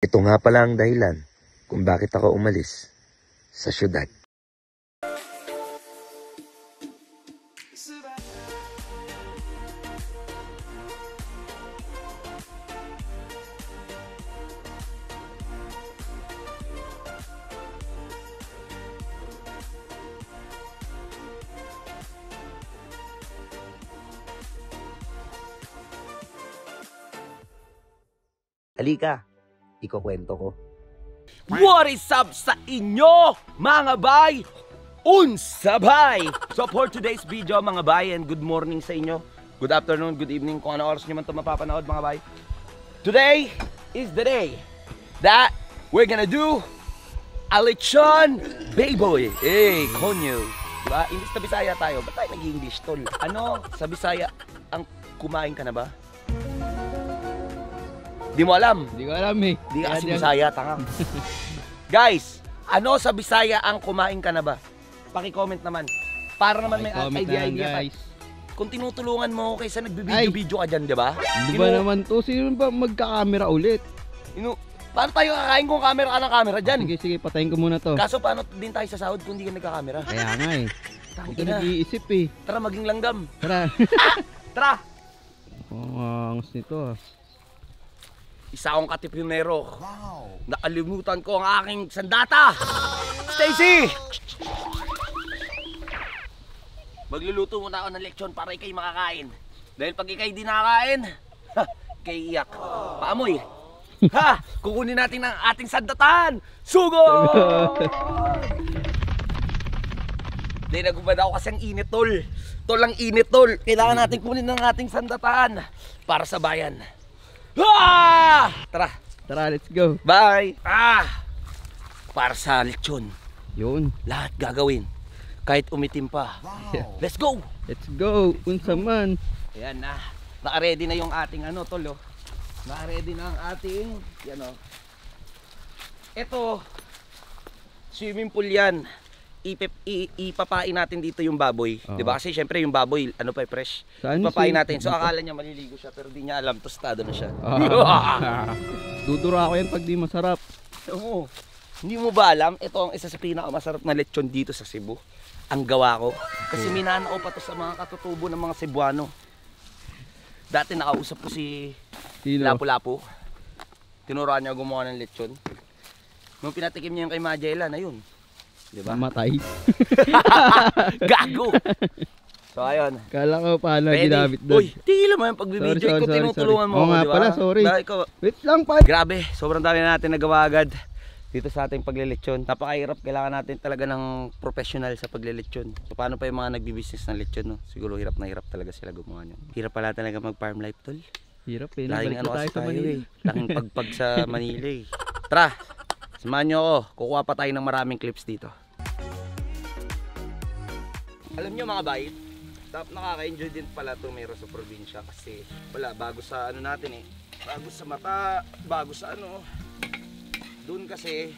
Ito nga pala ang dahilan kung bakit ako umalis sa syudad. Halika, ikukwento ko. What is up sa inyo, mga bay? Unsabay! So for today's video, mga bay, and good morning sa inyo. Good afternoon, good evening, kung ano oras nyo man ito mapapanood, mga bay. Today is the day that we're gonna do a lechon baboy. Eh, konyo. Diba? English na Bisaya tayo. Ba't tayo nag-English, tol? Ano sa Bisaya ang kumain ka na ba? Di mo alam? Di ko alam eh. Di ka kasi Bisaya, tangang. Guys, ano sa Bisaya ang kumain ka na ba? Paki-comment naman. Para naman may idea guys. Kung tinutulungan mo ako kaysa nagbibideo-video ka dyan, di ba? Di ba naman to? Sino ba magka-camera ulit? Paano tayo kakain kung camera ka ng camera dyan? Sige, patayin ko muna to. Kaso paano din tayo sa sahod kung hindi ka nagka-camera? Kaya nga eh. Hindi ko nag-iisip eh. Tara, maging langgam. Tara. Tara! Ang nito ah. Isa akong katipyonero. Wow. Nakalimutan ko ang aking sandata. Stacy! Magluluto muna ako ng lechon para ikay makakain. Dahil pag ikay di nakakain, ikay iyak. Paamoy. Ha! Kukunin natin ang ating sandatan. Sugo! Dahil nagubad ako kasi ang init, tol. Tol, ang init, tol. Kailangan natin kunin ang ating sandatan para sa bayan. Ah! Tara, let's go. Bye. Para sa lechon. Yun. Lahat gagawin. Kahit umitim pa. Wow. Let's go. Let's go. Unsa man. Ayan na. Naka-ready na yung ating ano, tol. Naka-ready na ang ating Ito, swimming pool yan. Ipapain natin dito yung baboy. Diba? Kasi syempre yung baboy, ano pa, fresh. Ipapain natin. So akala niya maliligo siya, pero di niya alam, tostado na siya. Dudura ako yan pag di masarap. Oo. Hindi mo ba alam, ito ang isa sa pinakamasarap na lechon dito sa Cebu. Ang gawa ko. Kasi minana ko pa to sa mga katutubo ng mga Cebuano. Dati nakausap ko si Lapu-Lapu. Tinuruan niya gumawa ng lechon. Nung pinatikim niya yung kay Magellan, ayun. Diba? Mamatay. Gago. So ayun. Kala ko paano ginamit doon. Uy, tigil mo yung pagbibideo ko, tinutulungan mo ako, nga diba? pala, sorry. Wait lang pa. Grabe, sobrang dami na natin nagawa agad dito sa ating paglilechon. Napakahirap, kailangan natin talaga ng professional sa paglilechon. So paano pa yung mga nagbi-business ng lechon, no? Siguro hirap na hirap talaga sila gumawa niyan. Hirap pala talaga mag-farm life, tol. Hirap eh. Laking ano kasi tayo eh. Laking pagpag sa Manila eh. Tara, samahan nyo ako. Kukuha pa tayo ng maraming clips dito. Alam nyo mga bay, nakaka-enjoy din pala tumira sa probinsya kasi wala, bago sa ano natin eh. Bago sa mata, bago sa ano. Doon kasi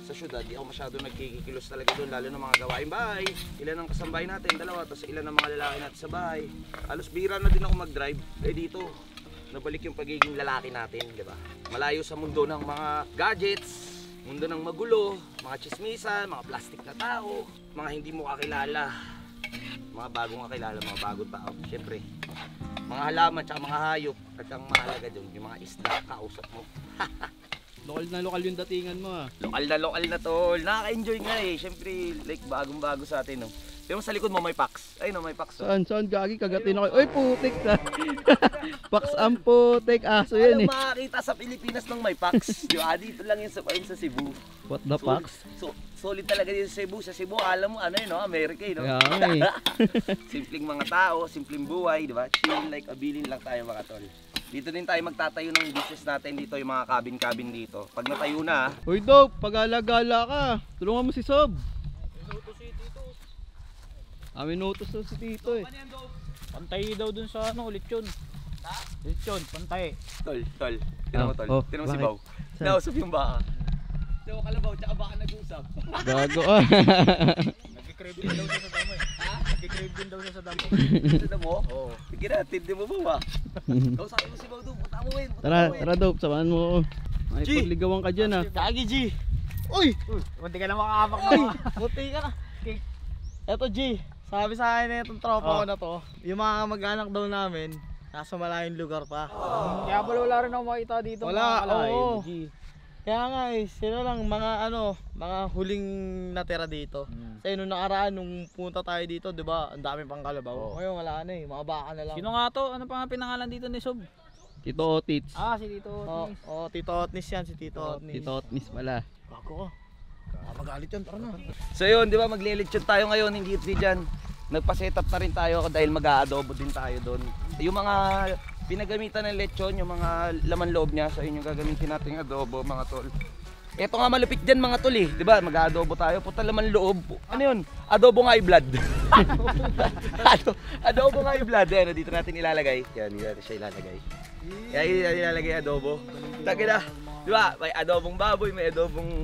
sa syudad, di ako masyado nagkikikilos talaga doon, lalo ng mga gawain bahay. Ilan ang kasambahay natin, dalawa, tapos ilan ang mga lalaki natin sa bahay. Halos bihira na din ako mag-drive. Eh dito, nabalik yung pagiging lalaki natin, di ba? Malayo sa mundo ng mga gadgets, mundo ng magulo, mga chismisan, mga plastic na tao, mga hindi mo kakilala, mga bagong kakilala, mga bagong tao. Siyempre, mga halaman, tsaka mga hayop, at ang mahalaga dyan, yung mga isda, kausap mo. Lokal na lokal yung datingan mo ah. Lokal na tol. Nakaka-enjoy nga eh. Siyempre, like bagong-bago sa atin, no. Pero sa likod mo may packs. Ay no, may packs. Oh. Saan gagi kagatin ako. Oy, putik na. Packs ang putik. Aso yan eh. Alam makakita sa Pilipinas ng may packs. Diba? Dito lang yun sa Cebu. What the packs? So, solid talaga dito sa Cebu. Sa Cebu, alam mo, ano yun, no? America, no? Kaya nga eh. Simpleng mga tao, simpleng buhay, diba? Chill like abilin lang tayo mga tol. Dito din tayo magtatayo ng business natin dito, yung mga cabin dito. Pag natayo na, Hoy Dope, pag-alagala ka. Tulungan mo si Sob. Minuto si Tito. Minutos to si Tito eh. Pantay daw dun sa ano, lechon. Lechon, pantay. tol. Tinan mo tol. Tinan mo si Baw. Nausap yung baka. Tinan mo kalabaw, tsaka baka nag-usap. Gago ah. Nagkikrave din daw siya sa damo eh. Ha? Nagkikrave din daw siya sa damo. Sa damo? Oo. Sige na, tindi mo ba? Kausapin mo si Baw doon, punta mo eh. Tara Dope, samahan mo ako. Ay, G. pagligawan ka dyan ah. Kagi G. Uy! Munti ka na makahamak na. Buti ka na. Eto G, sabi sa akin na itong tropa ko na to, yung mga mag-anak daw namin, nasa malayong lugar pa. Kaya pala wala rin ako makita dito. Wala, mga kalay, oo. G. Kaya nga sila lang mga mga huling natira dito. Kasi nung nakaraan, nung punta tayo dito, di ba, ang dami pang kalabaw. Ngayon wala na mga baka na lang. Sino nga to? Ano pa nga pinangalan dito ni Sob? Tito Otits. Si Tito Oh, Otis. Tito Otnis yan, si Tito Otnis. Tito Otnis pala. Bago ka. Magalit yan, tara na. So yun, di ba maglilitsyon tayo ngayon, hindi dyan. Nagpa-set up na rin tayo dahil mag-aadobo din tayo doon. Yung mga pinagamitan ng lechon, yung mga laman loob niya, so yun yung gagamitin natin adobo mga tol. Ito nga malupit dyan mga tol eh, di ba? Mag-aadobo tayo, puta laman loob. Ano yun? Adobong high blood. Adobong high blood. Ayan, dito natin ilalagay. Yan, dito natin siya ilalagay. Yan, ilalagay adobo. Taki na. Di ba? May adobong baboy, may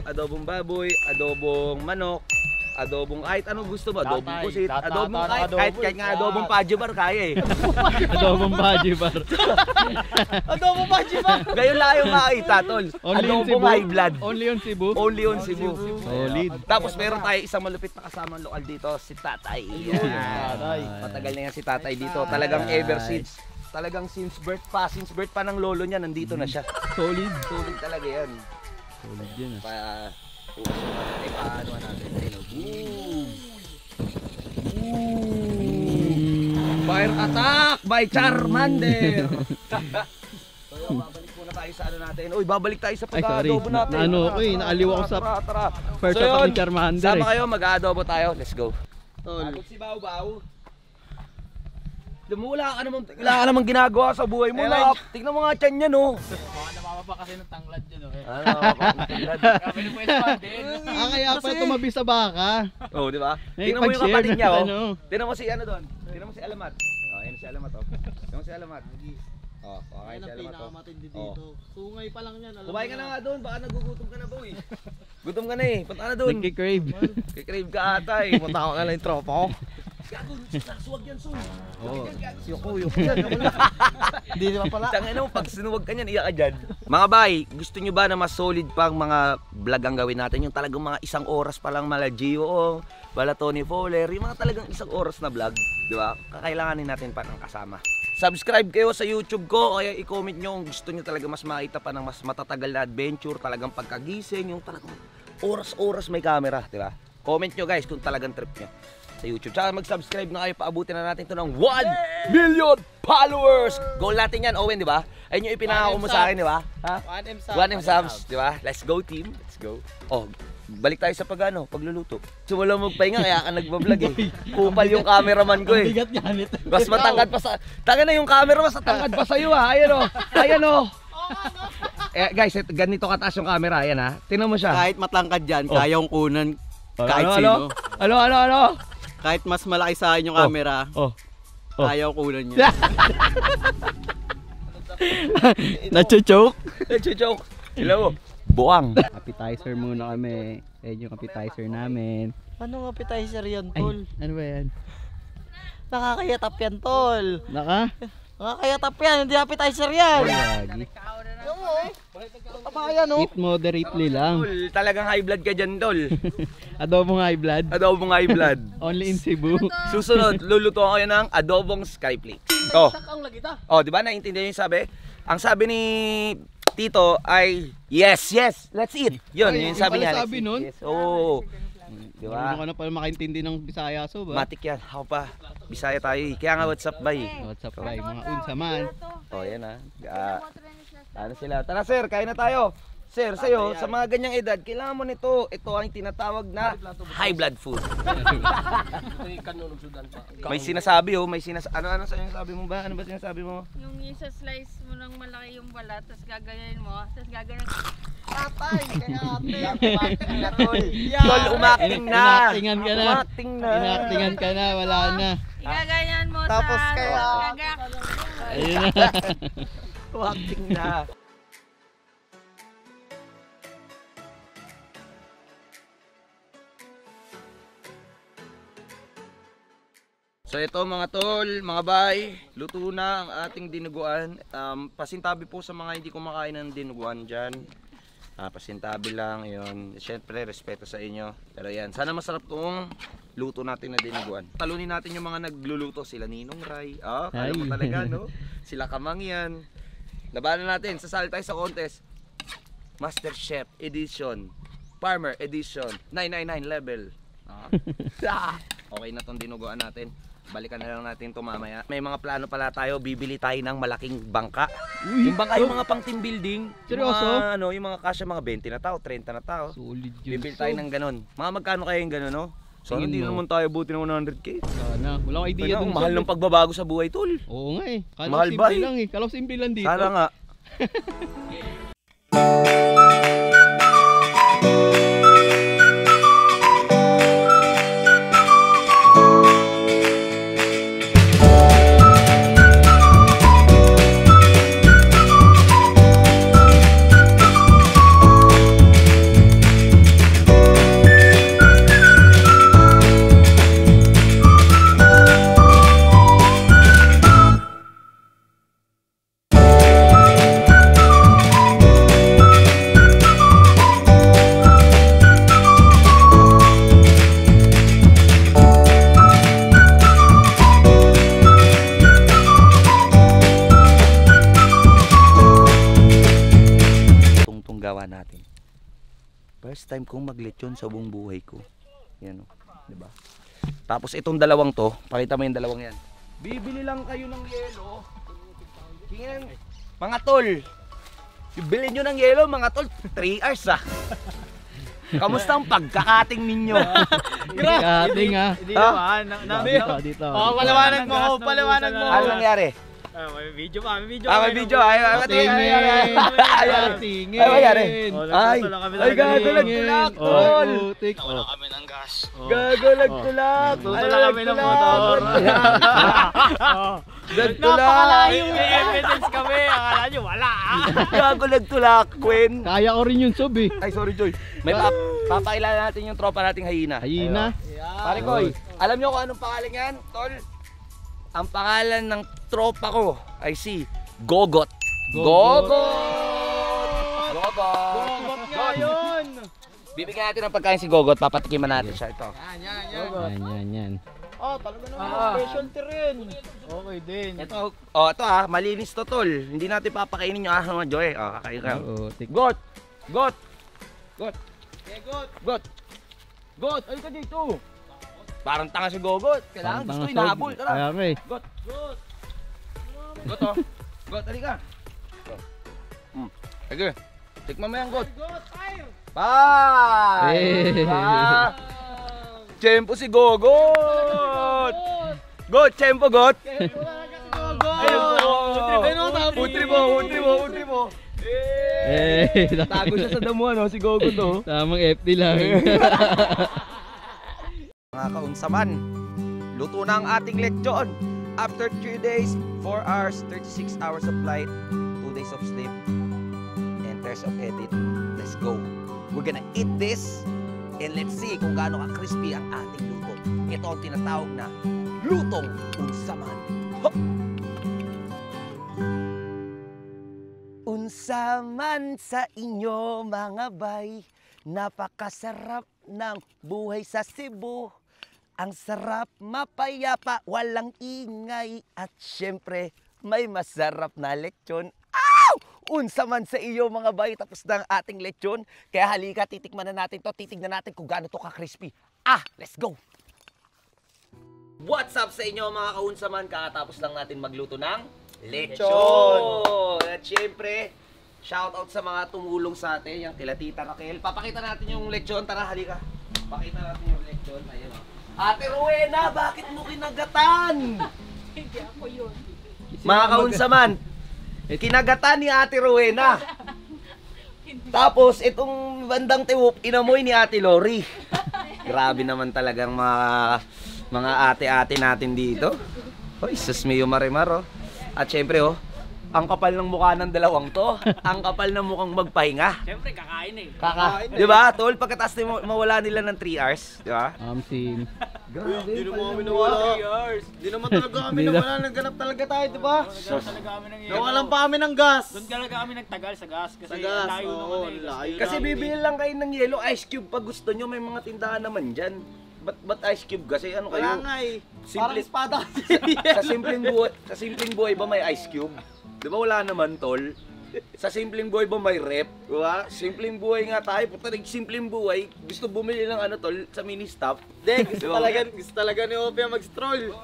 adobong baboy, adobong manok, adobong kahit anong gusto mo, adobong Tatay, pusit, tatay, adobong tatay, kahit adobo, nga yan. adobong pajubar kaya eh. Adobong Baji Bar. Adobo ba, Jiba? Ngayon lang yung makita tol. Only on Adobong Cebu. high blood. Only on Cebu. Only on Cebu. Solid. Tapos meron tayo isang malupit na kasamang lokal dito, si Tatay. Yan. Tatay. Matagal na yan si Tatay dito. Talagang ever since. Talagang since birth pa ng lolo niya, nandito na siya. Solid. Solid talaga yan. Solid yun ah. Paano natin? Boom! Fire attack by Charmander! So yun, babalik muna tayo sa ano natin. Uy, babalik tayo sa Ay, sorry. pag-aadobo natin. Na ano ako eh, naaliw ako sa Tara. first So attack yun, ni Charmander sama eh. kayo, mag-aadobo tayo. Let's go. Tol. Agad si Bao Bao. Wala ka namang ginagawa sa buhay mo na. Tignan mo nga tiyan niya no. Baka namamapa kasi ng tanglad dyan. Ano? Kami ng pwes pa din. Kaya pa tumabi sa baka. Oh, di ba? Eh, Tingnan mo yung pag-share kapatid niya, na, oh. ano. Tingnan mo si ano doon. Tingnan mo si Alamat. Oh, ayun si Alamat, oh. Tingnan mo si Alamat. Oh, okay Ayun si ang Alamat, oh. pinakamatindi dito. Sungay pa lang yan. Alam Kumain mo ka na nga doon, baka nagugutom ka na, boy. Gutom ka na eh, punta ka na doon. Nagkikrave. Kikrave ka ata eh. Punta ko na lang yung tropa ko. Gago, suwag yan, Soy. Oo. Yuko yan. Hindi naman pala. Tangina mo, pag sinuwag ka niyan, iyak ka dyan. Mga bay, gusto nyo ba na mas solid pang mga vlog ang gawin natin? Yung talagang mga 1 oras pa lang mala Gio, bala Tony Fowler, yung mga talagang 1 oras na vlog, di ba? Kakailanganin natin pa ng kasama. Subscribe kayo sa YouTube ko, kaya i-comment nyo kung gusto nyo talaga mas makita pa ng mas matatagal na adventure, talagang pagkagising, yung talagang oras-oras may camera, di ba? Comment nyo guys kung talagang trip nyo sa YouTube. Tsaka mag-subscribe na kayo, paabutin na natin ito ng 1 million followers! Goal natin yan, Owen, di ba? Ayun yung ipinangako mo sa akin, di ba? Ha? 1M subs, di ba? Let's go team, let's go. Oh, balik tayo sa pagluluto. Sumula magpahinga kaya ka nagbablog eh. Kupal yung cameraman ko eh. Bigat yan ito. Mas matangkad pa sa... Taka na yung camera, mas matangkad pa sa'yo ha. Ayan o. Ayan o. Guys, ganito kataas yung camera. Ayan ha. Tingnan mo siya. Kahit matangkad dyan, Oh. kayang kunan kahit Ano, sino. Ano? Kahit mas malaki sa akin yung camera, Oh. ayaw kunan niya. Nacho-choke. Nagsijoke. Sila mo. Buwang. Appetizer muna kami. Ayan yung appetizer namin. Anong appetizer yan, Ay, tol? ano ba yan? Nakakayatap yan, tol. Naka? Nakakayatap yan, hindi appetizer yan. Lagi. Tabayan, no? Eat moderately lang. Tol, talagang high blood ka dyan, tol. Adobong high blood. Adobong high blood. Only in Cebu. Susunod, luluto ko ng adobong skyflakes. Oh. Oh, di ba? Naiintindihan niyo yung sabi? Ang sabi ni Tito ay yes, let's eat. Yun, Ay, yung sabi yun niya. pala let's sabi eat. nun? Yes. Oo. Di Ano ba? ka na pala makaintindi ng Bisaya so ba? Matik yan. Ako pa. Bisaya tayo eh. Kaya nga what's up ba eh. What's up, bye? Mga unsa man. Oh, yan ah. Ano sila? Tara sir, kain na tayo. Sir, sa'yo, sa mga ganyang edad, kailangan mo nito. Ito ang tinatawag na high blood food. May sinasabi oh, may sinasabi. Ano sinasabi mo ba? Ano ba sinasabi mo? Yung isa-slice mo ng malaki yung balat, tapos gagayain mo, tapos gagayain Tol, umakting na. Inactingan ka na. Umakting na. Inactingan ka na, wala na. gagayan mo Tapos sa... kaya- Ayun na. Umakting na. So ito mga tol, mga bay, luto na ang ating dinuguan. Pasintabi po sa mga hindi kumakain ng dinuguan dyan. Pasintabi lang, yun. Siyempre, respeto sa inyo. Pero yan, sana masarap tong luto natin na dinuguan. Talunin natin yung mga nagluluto. Sila Ninong Ray. Kala mo Ay. talaga, no? Sila Kamangyan. Labanan natin, sasali tayo sa contest. Master Chef Edition. Farmer Edition. 999 level. Okay na tong dinuguan natin. Balikan na lang natin ito mamaya. May mga plano pala tayo, bibili tayo ng malaking bangka. Yung bangka, yung mga pang team building. Seryoso? Yung mga kasya, mga 20 na tao, 30 na tao. Solid yun. Bibili tayo ng ganun. Mga magkano kaya yung ganun, no? So Tingin hindi mo. naman tayo buti ng 100k. Sana. Wala akong idea Kaya dun. mahal ng pagbabago sa buhay, tol. Oo nga eh. Kala Mahal ko ba simple eh? lang eh. Kala ko simple lang dito. Sana nga. Tungtong gawa natin. First time kong maglechon sa buong buhay ko. Yan o, di ba? Tapos itong dalawang to, pakita mo yung dalawang yan. Bibili lang kayo ng yelo. Tingnan, mga tol. Bibili nyo ng yelo, mga tol. 3 hours Kamusta ang pagkakating ninyo? Kating ha. Hindi naman. Dito, dito. Paliwanag mo, paliwanag mo. Ano nangyari? May video pa, may video. May video. Ay, Tingin. ay, Tingin. ay, nangyari? Ay, Ay, gago, nagtulak, tol. Putik. kami ng gas. Gago, nagtulak. Tutula kami ng motor. Nagtulak. May evidence kami. Akala nyo wala Gago, nagtulak, Queen. Kaya ko rin yun, Sob eh. Ay, sorry, Joy. May papakilala natin yung tropa nating hyena. Hayina. Pare Koy, alam nyo kung anong pangalan yan, tol? Ang pangalan ng tropa ko ay si Gogot. Gogot. Gogot nga yun. Bibigyan natin ng pagkain si Gogot, papatikiman natin siya ito. Yan. Talaga naman. Specialty rin. Okay din. Ito, ito malinis to, tol. Hindi natin papakainin yung mga Joy. Kakain ka. Putik. Got! Got! Got! Got. Got! Ay ka dito! Parang tanga si Gogot. Kailangan gusto Sob. hinahabol. Tara! Kaya ka eh. Got! Got oh! Got, halika! Sige, tikman mo yan, Got! Pa! Eh. Tiyempo si Gogot! Got! Tiyempo, Got! Putri mo! Tago siya sa damuhan, si Gogot oh. Tamang FT lang. Mga kaunsaman, luto na ang ating lechon. After 3 days, 4 hours, 36 hours of flight, 2 days of sleep, and pairs of edit. Let's go. We're gonna eat this, and let's see kung gaano ka-crispy ang ating luto. Ito ang tinatawag na lutong unsaman. Ho! Unsaman sa inyo mga bay, napakasarap ng buhay sa Cebu. Ang sarap, mapayapa, walang ingay, at syempre, may masarap na lechon. Ow! Unsa man sa iyo mga bay, tapos na ang ating lechon. Kaya halika, titikman na natin to, titignan natin kung gaano to ka-crispy. Let's go! What's up sa inyo mga kaunsaman? Kakatapos lang natin magluto ng lechon! At syempre, shoutout sa mga tumulong sa atin, yung kila Tita Raquel. Papakita natin yung lechon, tara halika. Pakita natin yung lechon, ayun o. Ate Rowena, bakit mo kinagatan? Hindi ako yun. Mga kaunsaman, kinagatan ni Ate Rowena. Tapos itong bandang tiwop, inamoy ni Ate Lori. Grabe naman talagang mga ate-ate natin dito. Hoy, sus mio marimar oh. At syempre oh, Ang kapal ng mukha ng dalawang to. Ang kapal ng mukhang magpahinga. Siyempre, kakain eh. Di ba? Tol, pagkatapos mawala nila ng 3 hours, di ba? Amsim. Hindi naman kami nawala. Hindi naman talaga kami nawala. Nagganap talaga tayo, di ba? Talaga kami ng Nawalan pa kami ng gas. Doon talaga kami nagtagal sa gas. Kasi Sa gas, layo oo, naman eh. layo. Kasi bibili lang kayo ng yellow ice cube pag gusto nyo. May mga tindahan naman dyan. Ba't ice cube kasi? Ano kayo? Wala nga eh. Parang Simple, espada kasi. sa simpleng buhay ba may ice cube? Di ba wala naman, tol? Sa simpleng buhay ba may rep? Diba? Simpleng buhay nga tayo. Puta, simpleng buhay. Gusto bumili ng ano, tol, sa mini stop. Hindi, gusto talaga ni Opia mag-stroll.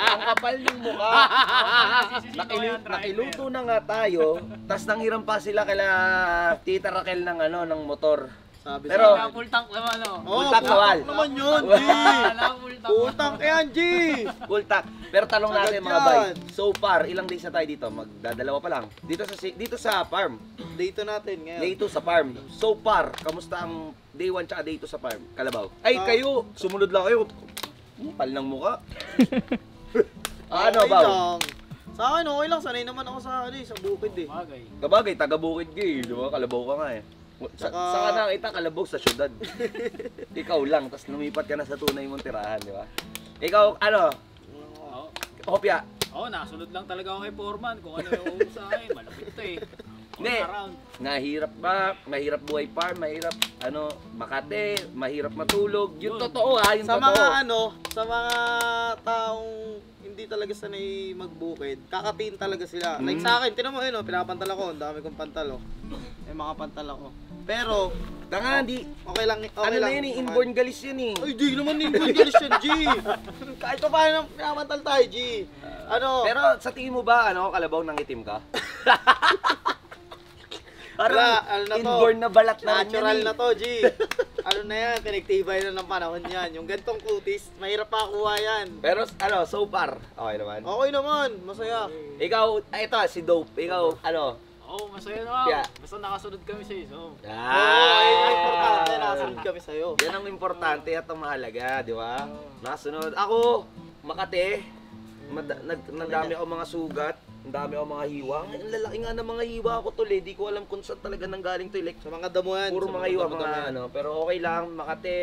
Ang kapal ng mukha. Nakiluto na nga tayo. Tas nanghiram pa sila kila Tita Raquel ng ano, ng motor. Sabi Pero- sa Full tank naman oh. Oh, Full tank kawal. naman yun, G. Full tank. Utang yan, G. Full tank. Pero tanong natin Sagad mga bay. yan. So far, ilang days na tayo dito? Magdadalawa pa lang. Dito sa farm. Dito natin ngayon. Day 2 sa farm. So far, kamusta ang day 1 tsaka day 2 sa farm? Kalabaw. Ay, kayo, sumunod lang kayo. Pal ng muka. Ano, Okay Baw? lang. Sa akin, okay lang. Sanay naman ako sa, sa bukid eh. Bagay. Kabagay, taga-bukid ka eh. Di ba? Kalabaw ka nga eh. Saka- Saka nakita kalabaw sa syudad. Ikaw lang, tapos lumipat ka na sa tunay mong tirahan, di ba? Ikaw, ano? Oo. Hopya. Oo, nasunod lang talaga ako kay Foreman kung ano yung sa akin. Malapit to eh. Hindi. All around. Mahirap ba? Mahirap buhay farm, mahirap Makati, mahirap matulog. Yung Yun. totoo ha, yung Sa totoo. mga sa mga taong hindi talaga sanay magbukid, kakatiin talaga sila. Like sa akin, tinan mo yun, pinapantal ako, ang dami kong pantal, may mga pantal ako. Pero, Tanga, di. okay lang, okay Ano lang. na yun eh, inborn galis yun eh. Ay, di naman inborn galis yan, G. Kahit pa paano pinapantal tayo, G. Ano? Pero sa tingin mo ba, kalabaw ng itim ka? Wala, ano na to? inborn na balat na rin Natural yan na to, G. Ano na yan, pinagtibay na ng panahon yan. Yung gantong kutis, mahirap pa kuha yan. Pero so far, okay naman. Okay naman, masaya. Ikaw, ito, si Dope. Ikaw, Oo, masaya na ako. Yeah. Basta nakasunod kami sa iso. Ay, importante, nakasunod kami sa'yo. Yan ang importante at ang mahalaga, di ba? Nasunod. Ako, Makati, nagdami ako mga sugat, ang dami ako mga hiwa. Ang lalaki nga ng mga hiwa ko tol eh. Di ko alam kung saan talaga nanggaling to. Like, Sa mga damo yan. puro sa mga hiwa, damo-damo mga yan. ano. Pero okay lang, Makati,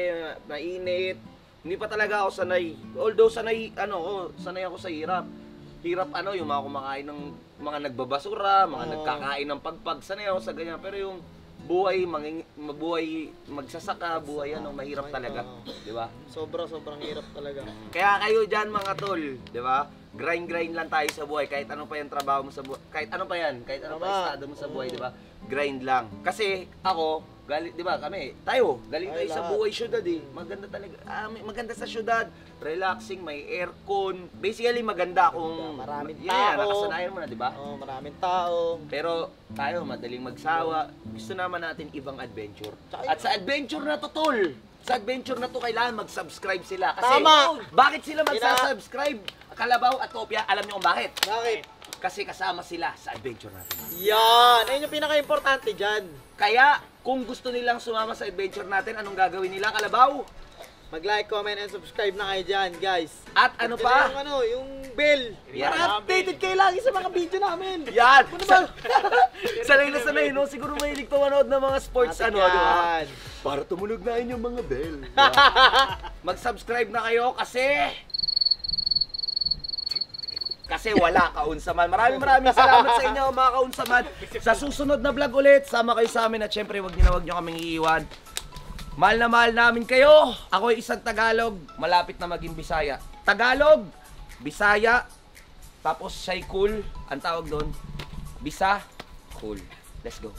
mainit. Hindi pa talaga ako sanay. Although sanay ako sa hirap. Hirap yung mga kumakain ng mga nagbabasura, mga nagkakain ng pagpag. Sanay ako sa ganyan. Pero yung buhay, magsasaka, buhay mahirap talaga. Di ba? Sobrang hirap talaga. Kaya kayo dyan mga tol, di ba? Grind lang tayo sa buhay. Kahit ano pa yung trabaho mo sa buhay. Kahit ano pa yan. Kahit ano pa yung estado mo sa buhay, di ba? Grind lang. Kasi ako, galing, di ba galing tayo sa lahat. buhay syudad eh. Maganda talaga. Maganda sa syudad. Relaxing, may aircon. Basically maganda kung Maraming yeah, tao. nakasanayan mo na, di ba? Maraming tao. Pero tayo, madaling magsawa. Gusto naman natin ibang adventure. At sa adventure na to, tol, sa adventure na to, kailangan mag-subscribe sila. Kasi, Tama! bakit sila magsasubscribe? Kalabaw at Opia, alam niyo kung bakit? Bakit? Kasi kasama sila sa adventure natin. Yan! Ayun yung pinaka-importante dyan. Kaya, kung gusto nilang sumama sa adventure natin, anong gagawin nila, Kalabaw? Mag-like, comment, and subscribe na kayo dyan, guys. At ano pa? Yung bell. Yan. Para updated kayo lagi sa mga video namin. Yan! Sanay na sanay, no? Siguro mahilig to manood ng mga sports, di ba? Yan. Para tumunog na inyong mga bell. Mag-subscribe na kayo kasi wala kaunsaman. Maraming salamat sa inyo mga kaunsaman. Sa susunod na vlog ulit, sama kayo sa amin at syempre wag niyo kaming iiwan. Mahal na mahal namin kayo. Ako ay isang Tagalog, malapit na maging Bisaya. Tagalog, Bisaya, tapos siya'y cool. Ang tawag doon, Bisa, cool. Let's go.